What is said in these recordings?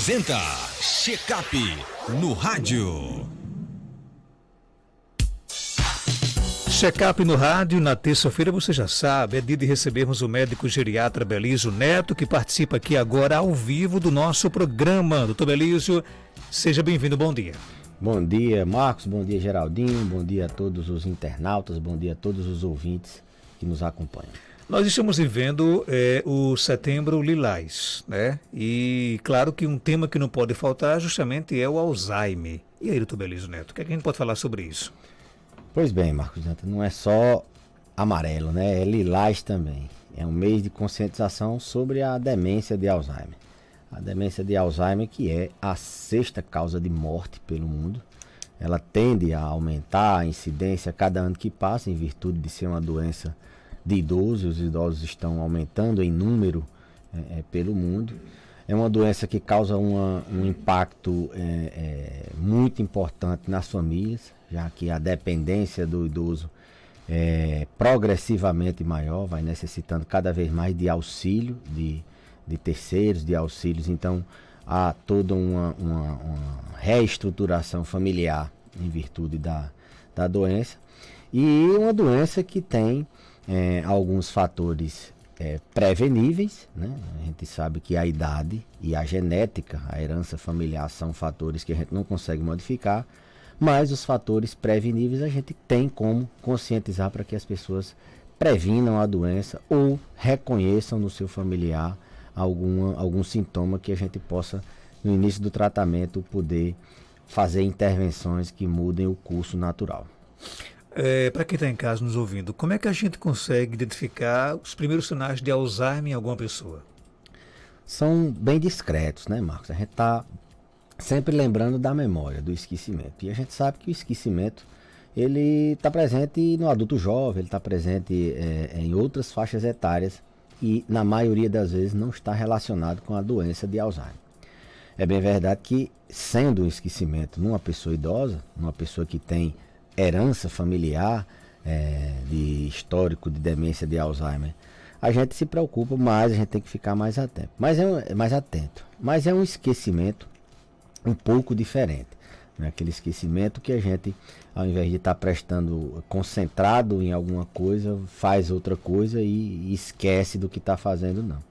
apresenta Check-up no rádio. Check-up no rádio, na terça-feira, você já sabe, é dia de recebermos o médico geriatra Belísio Neto, que participa aqui agora ao vivo do nosso programa. Doutor Belísio, seja bem-vindo, bom dia. Bom dia, Marcos, bom dia, Geraldinho, bom dia a todos os internautas, bom dia a todos os ouvintes que nos acompanham. Nós estamos vivendo o Setembro Lilás, né? E claro que um tema que não pode faltar justamente é o Alzheimer. E aí, doutor Belísio Neto, o que é que a gente pode falar sobre isso? Pois bem, Marcos, não é só amarelo, né? É lilás também. É um mês de conscientização sobre a demência de Alzheimer. A demência de Alzheimer, que é a sexta causa de morte pelo mundo. Ela tende a aumentar a incidência a cada ano que passa, em virtude de ser uma doença de idosos. Os idosos estão aumentando em número pelo mundo. É uma doença que causa um impacto muito importante nas famílias, já que a dependência do idoso é progressivamente maior, vai necessitando cada vez mais de auxílio, de terceiros, de auxílios. Então há toda uma reestruturação familiar em virtude da doença. E uma doença que tem alguns fatores preveníveis, né? A gente sabe que a idade e a genética, a herança familiar, são fatores que a gente não consegue modificar, mas os fatores preveníveis a gente tem como conscientizar para que as pessoas previnam a doença ou reconheçam no seu familiar algum sintoma que a gente possa, no início do tratamento, poder fazer intervenções que mudem o curso natural. Para quem está em casa nos ouvindo, como é que a gente consegue identificar os primeiros sinais de Alzheimer em alguma pessoa? São bem discretos, né, Marcos? A gente está sempre lembrando da memória, do esquecimento. E a gente sabe que o esquecimento ele está presente no adulto jovem, ele está presente em outras faixas etárias e, na maioria das vezes, não está relacionado com a doença de Alzheimer. É bem verdade que, sendo um esquecimento numa pessoa idosa, numa pessoa que tem herança familiar de histórico de demência de Alzheimer, a gente se preocupa mais, a gente tem que ficar mais atento. Mas é um esquecimento um pouco diferente. Né? Aquele esquecimento que a gente, ao invés de estar prestando concentrado em alguma coisa, faz outra coisa e esquece do que está fazendo, não.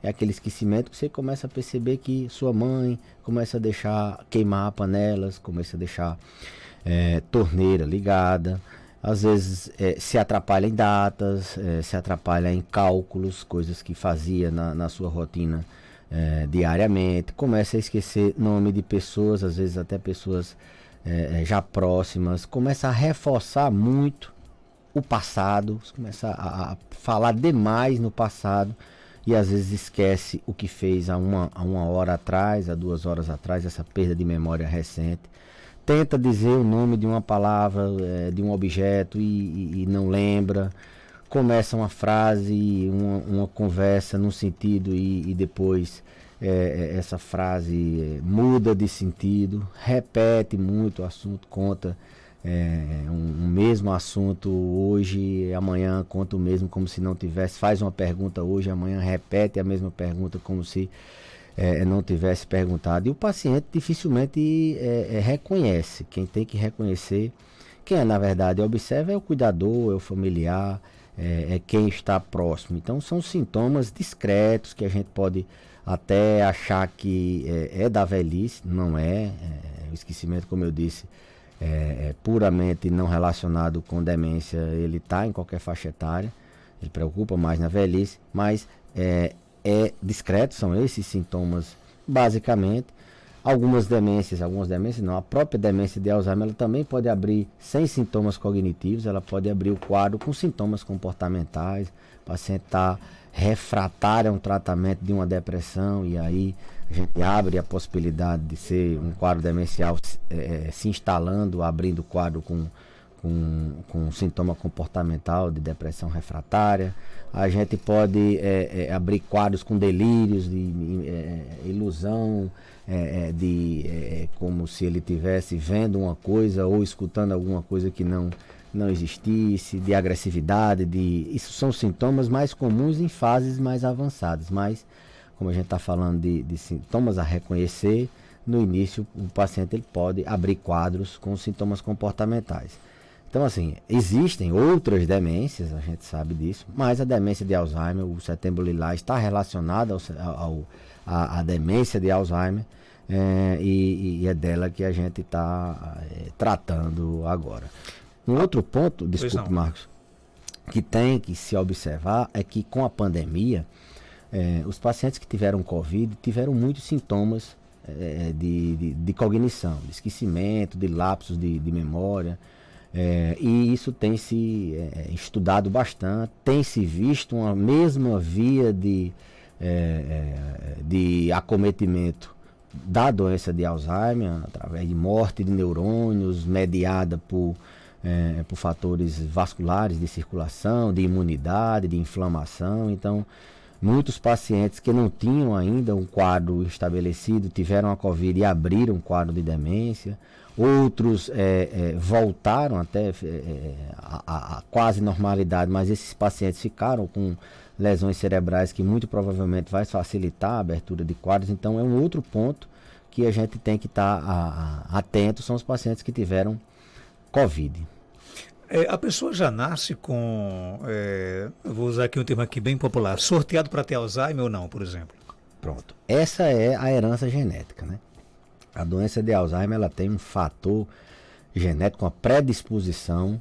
É aquele esquecimento que você começa a perceber que sua mãe começa a deixar queimar panelas, começa a deixar torneira ligada, às vezes se atrapalha em datas, se atrapalha em cálculos, coisas que fazia na sua rotina diariamente, começa a esquecer nome de pessoas, às vezes até pessoas já próximas, começa a reforçar muito o passado, começa a falar demais no passado e às vezes esquece o que fez há uma hora atrás, há 2 horas atrás, essa perda de memória recente. Tenta dizer o nome de uma palavra, de um objeto e não lembra. Começa uma frase, uma conversa num sentido e depois essa frase muda de sentido. Repete muito o assunto, conta um mesmo assunto hoje, amanhã conta o mesmo como se não tivesse. Faz uma pergunta hoje, amanhã repete a mesma pergunta como se não tivesse perguntado. E o paciente dificilmente reconhece. Quem tem que reconhecer, quem na verdade observa, é o cuidador, é o familiar, é quem está próximo. Então são sintomas discretos que a gente pode até achar que é da velhice. Não é. O esquecimento, como eu disse, é puramente não relacionado com demência. Ele está em qualquer faixa etária, ele preocupa mais na velhice, mas é discreto, são esses sintomas basicamente. Algumas demências não, a própria demência de Alzheimer ela também pode abrir sem sintomas cognitivos, ela pode abrir o quadro com sintomas comportamentais. O paciente está refratário a um tratamento de uma depressão e aí a gente abre a possibilidade de ser um quadro demencial se instalando, abrindo o quadro com sintoma comportamental de depressão refratária. A gente pode abrir quadros com delírios, de ilusão, como se ele estivesse vendo uma coisa ou escutando alguma coisa que não existisse, de agressividade. Isso são sintomas mais comuns em fases mais avançadas, mas como a gente está falando de sintomas a reconhecer, no início o paciente ele pode abrir quadros com sintomas comportamentais. Então, assim, existem outras demências, a gente sabe disso, mas a demência de Alzheimer, o Setembro Lilás, está relacionada à demência de Alzheimer, e é dela que a gente está tratando agora. Um outro ponto, desculpe, Marcos, que tem que se observar é que com a pandemia, os pacientes que tiveram Covid tiveram muitos sintomas de cognição, de esquecimento, de lapsos de memória. E isso tem se estudado bastante, tem se visto uma mesma via de acometimento da doença de Alzheimer, através de morte de neurônios, mediada por fatores vasculares de circulação, de imunidade, de inflamação. Então, muitos pacientes que não tinham ainda um quadro estabelecido tiveram a Covid e abriram um quadro de demência. Outros voltaram até a quase normalidade, mas esses pacientes ficaram com lesões cerebrais que muito provavelmente vai facilitar a abertura de quadros. Então é um outro ponto que a gente tem que estar atento, são os pacientes que tiveram Covid. A pessoa já nasce com, eu vou usar aqui um termo aqui bem popular, sorteado para ter Alzheimer ou não, por exemplo? Pronto, essa é a herança genética, né? A doença de Alzheimer ela tem um fator genético, uma predisposição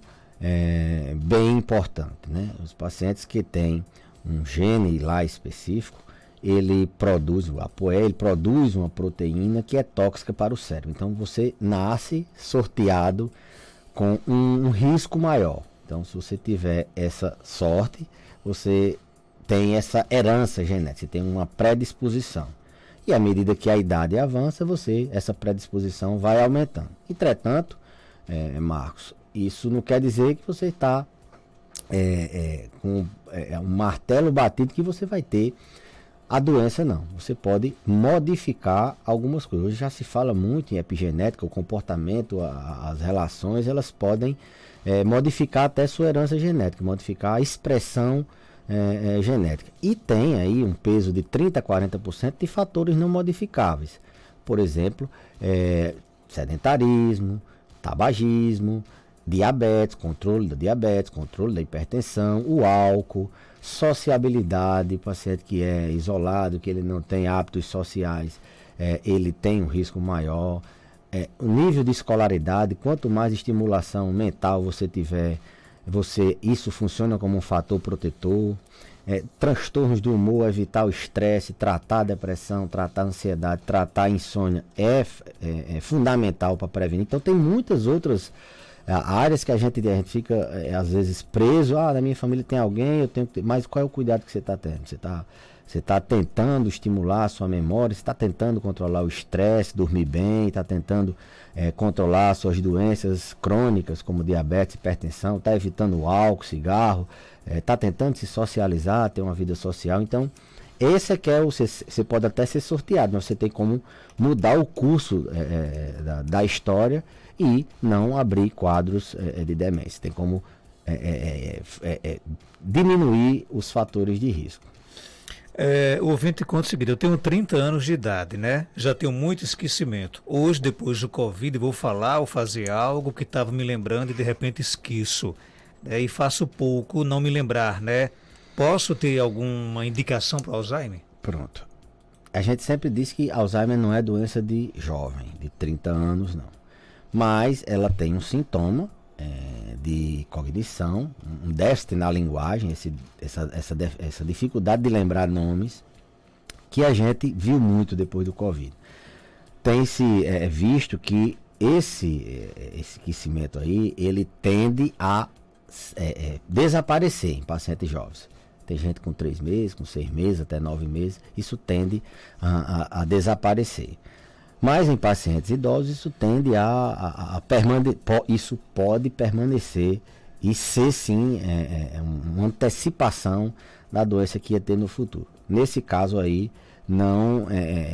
bem importante, né? Os pacientes que têm um gene lá específico, ele produz, o ApoE, ele produz uma proteína que é tóxica para o cérebro. Então você nasce sorteado com um risco maior. Então se você tiver essa sorte, você tem essa herança genética, você tem uma predisposição. E à medida que a idade avança, essa predisposição vai aumentando. Entretanto, Marcos, isso não quer dizer que você está com um martelo batido que você vai ter a doença, não. Você pode modificar algumas coisas. Hoje já se fala muito em epigenética, o comportamento, as relações, elas podem modificar até sua herança genética, modificar a expressão genética. E tem aí um peso de 30% a 40% de fatores não modificáveis. Por exemplo, sedentarismo, tabagismo, diabetes, controle da hipertensão, o álcool, sociabilidade, paciente que é isolado, que ele não tem hábitos sociais, ele tem um risco maior. O nível de escolaridade, quanto mais estimulação mental você tiver, isso funciona como um fator protetor. Transtornos do humor, evitar o estresse, tratar a depressão, tratar a ansiedade, tratar a insônia é fundamental para prevenir. Então tem muitas outras áreas que a gente fica às vezes preso. Na minha família tem alguém, eu tenho que ter. Mas qual é o cuidado que você está tendo? Você está tentando estimular a sua memória, você está tentando controlar o estresse, dormir bem, está tentando controlar suas doenças crônicas como diabetes, hipertensão, está evitando o álcool, cigarro, está tentando se socializar, ter uma vida social. Então esse você pode até ser sorteado, mas você tem como mudar o curso da história e não abrir quadros de demência. Tem como diminuir os fatores de risco. O ouvinte conta o seguinte: eu tenho 30 anos de idade, né? Já tenho muito esquecimento. Hoje, depois do Covid, vou falar ou fazer algo que estava me lembrando e de repente esqueço. E faço pouco não me lembrar, né? Posso ter alguma indicação para Alzheimer? Pronto. A gente sempre diz que Alzheimer não é doença de jovem, de 30 anos, não. Mas ela tem um sintoma de cognição, um déficit na linguagem, essa dificuldade de lembrar nomes, que a gente viu muito depois do Covid. Tem-se visto que esse esquecimento aí, ele tende a desaparecer em pacientes jovens. Tem gente com 3 meses, com 6 meses, até 9 meses, isso tende a desaparecer. Mas em pacientes idosos isso tende a permanecer, isso pode permanecer e ser sim uma antecipação da doença que ia ter no futuro. Nesse caso aí, não,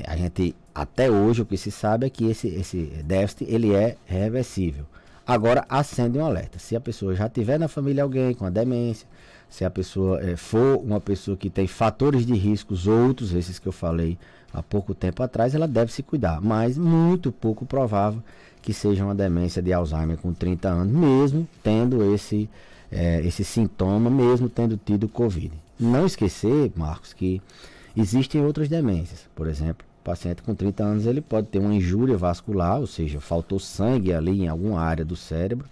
a gente até hoje o que se sabe é que esse déficit ele é reversível. Agora, acende um alerta. Se a pessoa já tiver na família alguém com a demência, se a pessoa for uma pessoa que tem fatores de riscos, outros, esses que eu falei há pouco tempo atrás, ela deve se cuidar. Mas muito pouco provável que seja uma demência de Alzheimer com 30 anos, mesmo tendo esse sintoma, mesmo tendo tido Covid. Não esquecer, Marcos, que existem outras demências. Por exemplo, o paciente com 30 anos ele pode ter uma injúria vascular, ou seja, faltou sangue ali em alguma área do cérebro,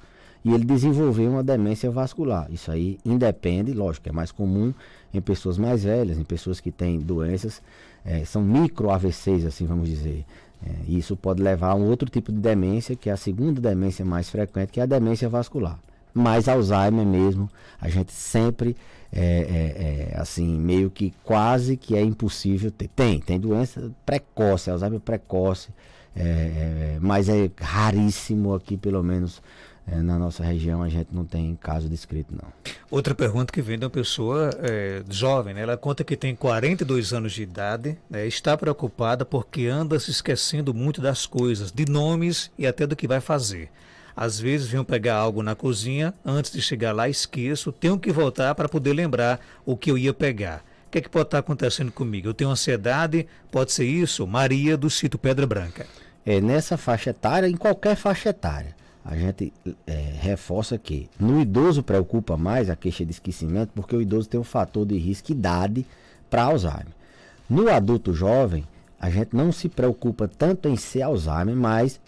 e ele desenvolveu uma demência vascular. Isso aí independe, lógico, é mais comum em pessoas mais velhas, em pessoas que têm doenças, são micro AVCs, assim vamos dizer. E isso pode levar a um outro tipo de demência, que é a segunda demência mais frequente, que é a demência vascular. Mas Alzheimer mesmo, a gente sempre, assim, meio que quase que é impossível ter. Tem doença precoce, Alzheimer precoce, mas é raríssimo aqui, pelo menos na nossa região, a gente não tem caso descrito, não. Outra pergunta que vem de uma pessoa jovem, né? Ela conta que tem 42 anos de idade, né? Está preocupada porque anda se esquecendo muito das coisas, de nomes e até do que vai fazer. Às vezes venho pegar algo na cozinha, antes de chegar lá esqueço, tenho que voltar para poder lembrar o que eu ia pegar. O que é que pode estar acontecendo comigo? Eu tenho ansiedade, pode ser isso? Maria do Sítio Pedra Branca. Nessa faixa etária, em qualquer faixa etária, a gente reforça que no idoso preocupa mais a queixa de esquecimento, porque o idoso tem um fator de risco, idade, para Alzheimer. No adulto jovem, a gente não se preocupa tanto em ser Alzheimer, mas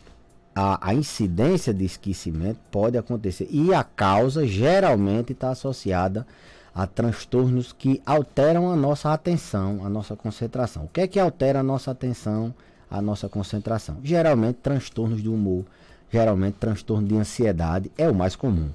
a incidência de esquecimento pode acontecer. E a causa geralmente está associada a transtornos que alteram a nossa atenção, a nossa concentração. O que é que altera a nossa atenção, a nossa concentração? Geralmente transtornos de humor, geralmente transtorno de ansiedade é o mais comum.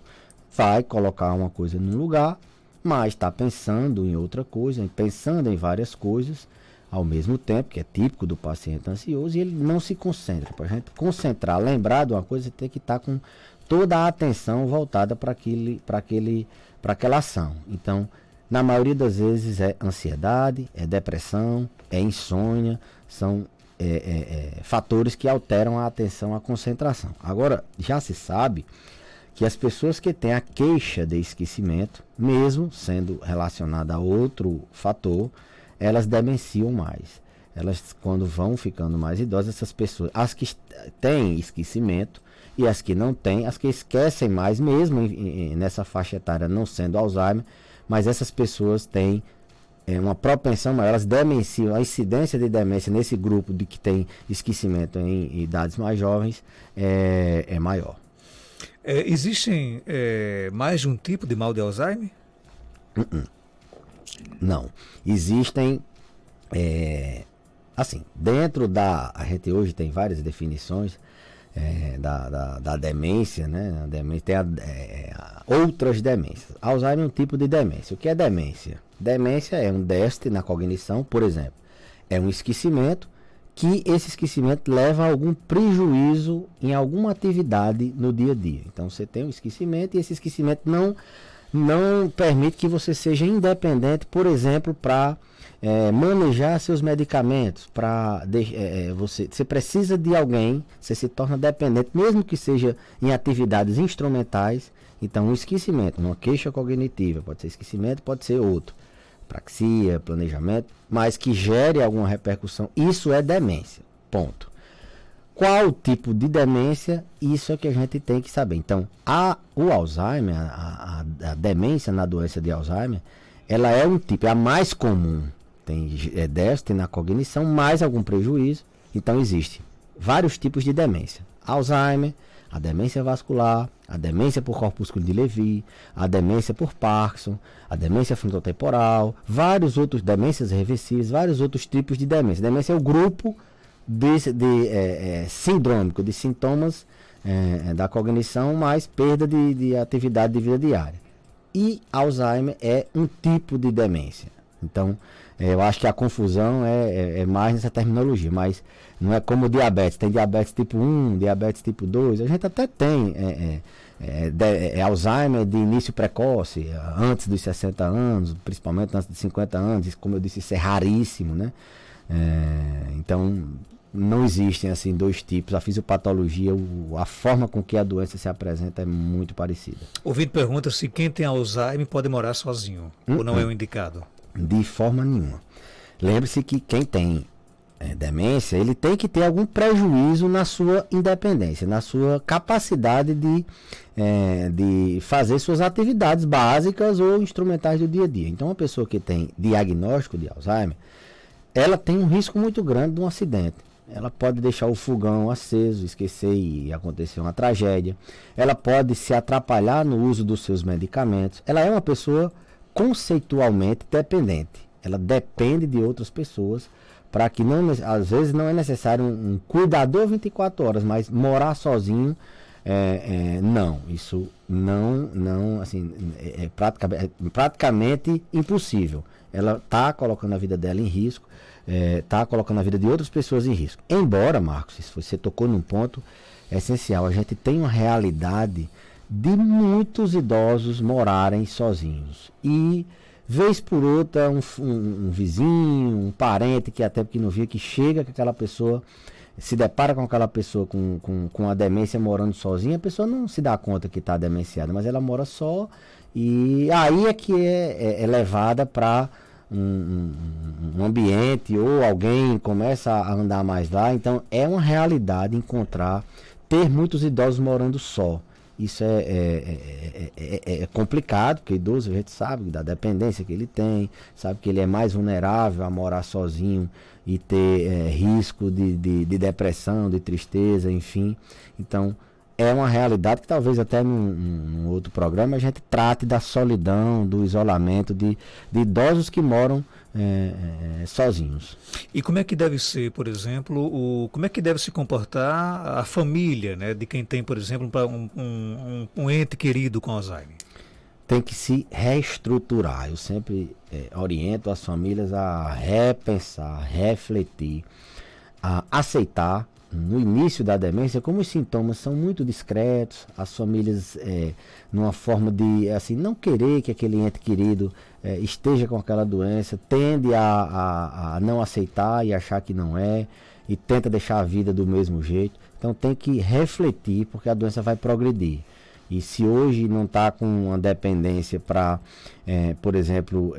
Vai colocar uma coisa num lugar, mas está pensando em outra coisa, pensando em várias coisas ao mesmo tempo, que é típico do paciente ansioso, e ele não se concentra. Para a gente concentrar, lembrar de uma coisa, tem que estar com toda a atenção voltada para aquela ação. Então, na maioria das vezes é ansiedade, é depressão, é insônia, são fatores que alteram a atenção, a concentração. Agora, já se sabe que as pessoas que têm a queixa de esquecimento, mesmo sendo relacionada a outro fator, elas demenciam mais. Elas, quando vão ficando mais idosas, essas pessoas, as que têm esquecimento e as que não têm, as que esquecem mais, mesmo nessa faixa etária não sendo Alzheimer, mas essas pessoas têm uma propensão maior, elas demenciam, a incidência de demência nesse grupo de que tem esquecimento em idades mais jovens é maior. Existem mais de um tipo de mal de Alzheimer? Não. Existem, assim, dentro a gente hoje tem várias definições da demência, né? A demência tem outras demências. Alzheimer é um tipo de demência. O que é demência? Demência é um déficit na cognição, por exemplo. É um esquecimento que esse esquecimento leva a algum prejuízo em alguma atividade no dia a dia. Então você tem um esquecimento e esse esquecimento não permite que você seja independente, por exemplo, para manejar seus medicamentos. Você precisa de alguém, você se torna dependente, mesmo que seja em atividades instrumentais. Então, um esquecimento, uma queixa cognitiva, pode ser esquecimento, pode ser outro. Praxia, planejamento, mas que gere alguma repercussão, isso é demência, ponto. Qual tipo de demência? Isso é que a gente tem que saber. Então, o Alzheimer, a demência na doença de Alzheimer, ela é um tipo, é a mais comum. Tem déficit na cognição, mais algum prejuízo. Então, existe vários tipos de demência. Alzheimer, a demência vascular, a demência por corpúsculo de Levy, a demência por Parkinson, a demência frontotemporal, vários outros, demências reversíveis, vários outros tipos de demência. Demência é o grupo sindrômico, de sintomas da cognição, mais perda de atividade de vida diária. E Alzheimer é um tipo de demência. Então, eu acho que a confusão é mais nessa terminologia, mas não é como diabetes. Tem diabetes tipo 1, diabetes tipo 2. A gente até tem Alzheimer de início precoce, antes dos 60 anos, principalmente antes de 50 anos. Como eu disse, isso é raríssimo, né? Então, não existem assim dois tipos. A fisiopatologia, a forma com que a doença se apresenta é muito parecida. O ouvinte pergunta se quem tem Alzheimer pode morar sozinho ou não é o indicado. De forma nenhuma. Lembre-se que quem tem demência, ele tem que ter algum prejuízo na sua independência, na sua capacidade de fazer suas atividades básicas ou instrumentais do dia a dia. Então, uma pessoa que tem diagnóstico de Alzheimer, ela tem um risco muito grande de um acidente. Ela pode deixar o fogão aceso, esquecer e acontecer uma tragédia. Ela pode se atrapalhar no uso dos seus medicamentos. Ela é uma pessoa conceitualmente dependente. Ela depende de outras pessoas para que, não, às vezes, não é necessário um cuidador 24 horas, mas morar sozinho, não. Isso não assim, é praticamente impossível. Ela está colocando a vida dela em risco, está colocando a vida de outras pessoas em risco. Embora, Marcos, se você tocou num ponto essencial, a gente tem uma realidade de muitos idosos morarem sozinhos. E, vez por outra, um vizinho, um parente que até porque não via, que chega com aquela pessoa, se depara com aquela pessoa com a demência morando sozinha, a pessoa não se dá conta que está demenciada, mas ela mora só, e aí é que é levada para um ambiente, ou alguém começa a andar mais lá. Então é uma realidade ter muitos idosos morando só. Isso é complicado, porque idoso a gente sabe da dependência que ele tem, sabe que ele é mais vulnerável a morar sozinho e ter risco de depressão, de tristeza, enfim. Então é uma realidade que talvez até num outro programa a gente trate da solidão, do isolamento de idosos que moram sozinhos. E como é que deve ser, por exemplo, como é que deve se comportar a família, né, de quem tem, por exemplo, um ente querido com Alzheimer? Tem que se reestruturar. Eu sempre oriento as famílias a repensar, refletir, a aceitar no início da demência, como os sintomas são muito discretos, as famílias numa forma de assim, não querer que aquele ente querido esteja com aquela doença, tende a não aceitar e achar que não é, e tenta deixar a vida do mesmo jeito. Então tem que refletir, porque a doença vai progredir. E se hoje não está com uma dependência para, por exemplo,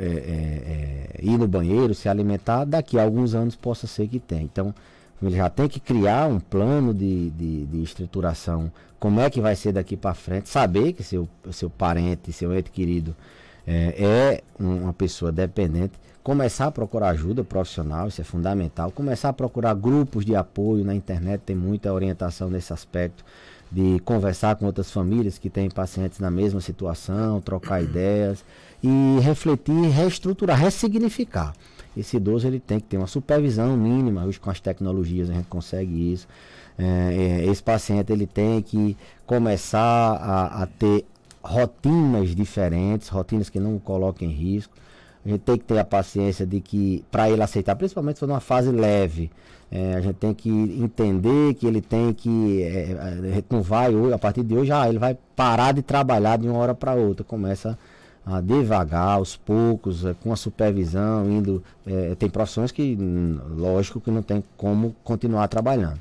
ir no banheiro, se alimentar, daqui a alguns anos possa ser que tenha. Então, ele já tem que criar um plano de estruturação, como é que vai ser daqui para frente, saber que seu parente, seu ente querido é uma pessoa dependente, começar a procurar ajuda profissional, isso é fundamental, começar a procurar grupos de apoio na internet, tem muita orientação nesse aspecto, de conversar com outras famílias que têm pacientes na mesma situação, trocar ideias e refletir, reestruturar, ressignificar. Esse idoso ele tem que ter uma supervisão mínima, hoje com as tecnologias a gente consegue isso. Esse paciente ele tem que começar a ter rotinas diferentes, rotinas que não o coloquem em risco. A gente tem que ter a paciência de que, para ele aceitar, principalmente se for numa fase leve, a gente tem que entender que ele tem que, a gente não vai, a partir de hoje, ele vai parar de trabalhar de uma hora para outra, começa a devagar, aos poucos, com a supervisão, tem profissões que, lógico, que não tem como continuar trabalhando.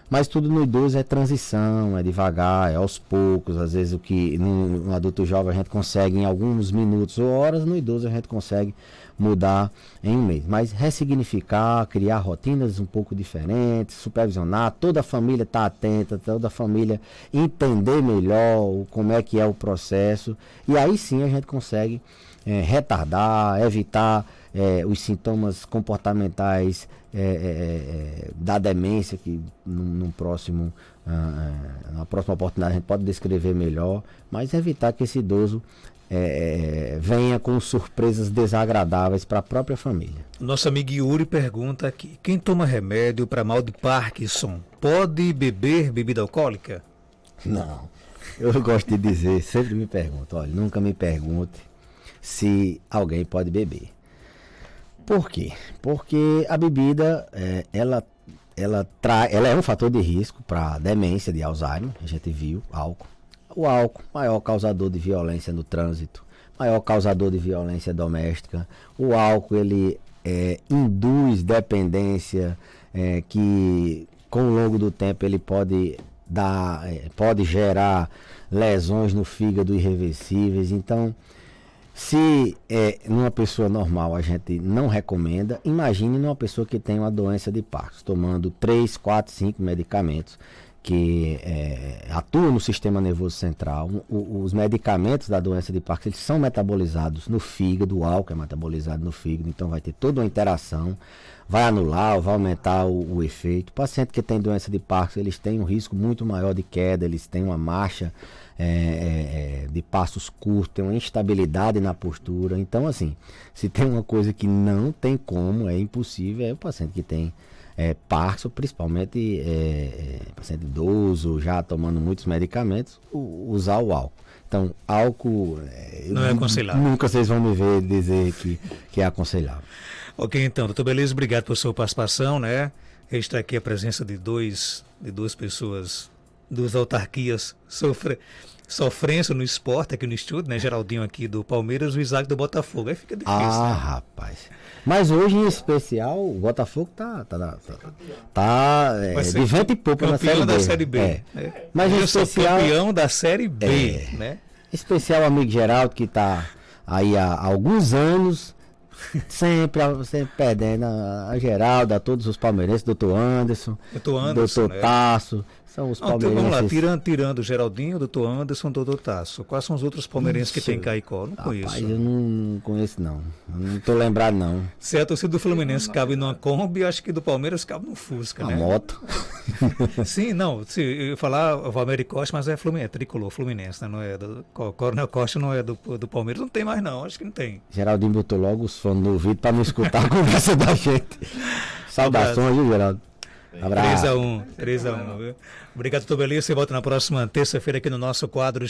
Mas tudo no idoso é transição, é devagar, é aos poucos. Às vezes o que no adulto jovem a gente consegue em alguns minutos ou horas, no idoso a gente consegue mudar em um mês. Mas ressignificar, criar rotinas um pouco diferentes, supervisionar, toda a família estar atenta, toda a família entender melhor como é que é o processo. E aí sim a gente consegue retardar, evitar os sintomas comportamentais da demência, que na próxima oportunidade a gente pode descrever melhor, mas evitar que esse idoso venha com surpresas desagradáveis para a própria família. Nosso amigo Yuri pergunta aqui: quem toma remédio para mal de Parkinson pode beber bebida alcoólica? Não, eu gosto de dizer, sempre me pergunto, olha, nunca me pergunte se alguém pode beber. Por quê? Porque a bebida, ela é um fator de risco para demência de Alzheimer, a gente viu, álcool. O álcool, maior causador de violência no trânsito, maior causador de violência doméstica. O álcool, ele induz dependência que com o longo do tempo ele pode gerar lesões no fígado irreversíveis. Então, se numa pessoa normal a gente não recomenda, imagine numa pessoa que tem uma doença de Parkinson, tomando 3, 4, 5 medicamentos que atuam no sistema nervoso central. Os medicamentos da doença de Parkinson, eles são metabolizados no fígado, o álcool é metabolizado no fígado, então vai ter toda uma interação, vai anular ou vai aumentar o efeito. O paciente que tem doença de Parkinson, eles têm um risco muito maior de queda, eles têm uma marcha de passos curtos, tem uma instabilidade na postura. Então, assim, se tem uma coisa que não tem como, é impossível, é o paciente que tem Parkinson, principalmente paciente idoso, já tomando muitos medicamentos, usar o álcool. Então, álcool não é aconselhável. Nunca vocês vão me ver dizer que é aconselhável. Ok, então, doutor Beleza, obrigado por sua participação, né? Registrar aqui a presença de duas pessoas, duas autarquias sofrência no esporte aqui no estúdio, né? Geraldinho aqui do Palmeiras, o Isaac do Botafogo. Aí fica difícil, né? Rapaz. Mas hoje, em especial, o Botafogo tá de vento e pouco na Série B. Campeão da Série B. Mas em especial, campeão da Série B, né? Especial o amigo Geraldo, que tá aí há alguns anos, sempre perdendo a Geraldo, a todos os palmeirenses, doutor Anderson, doutor Tasso. São os palmeirenses. Então, vamos lá, tirando o Geraldinho, o doutor Anderson, o doutor Tasso. Quais são os outros palmeirenses que tem em Caicó? Não conheço. Rapaz, eu não conheço, não. Não tô lembrado, não. Se a torcida do Fluminense cabe numa Kombi, eu acho que do Palmeiras cabe num Fusca, né? moto. Sim, não. Se eu falar o Valmeri Costa, mas é Fluminense, tricolor Fluminense, né? Não é Coronel Costa, não é do Palmeiras. Não tem mais, não. Acho que não tem. Geraldinho botou logo os fones no ouvido para não escutar a conversa da gente. Saudações, viu, Geraldo? Abraço. 3-1, viu? Obrigado, doutor Beleza. Você volta na próxima terça-feira aqui no nosso quadro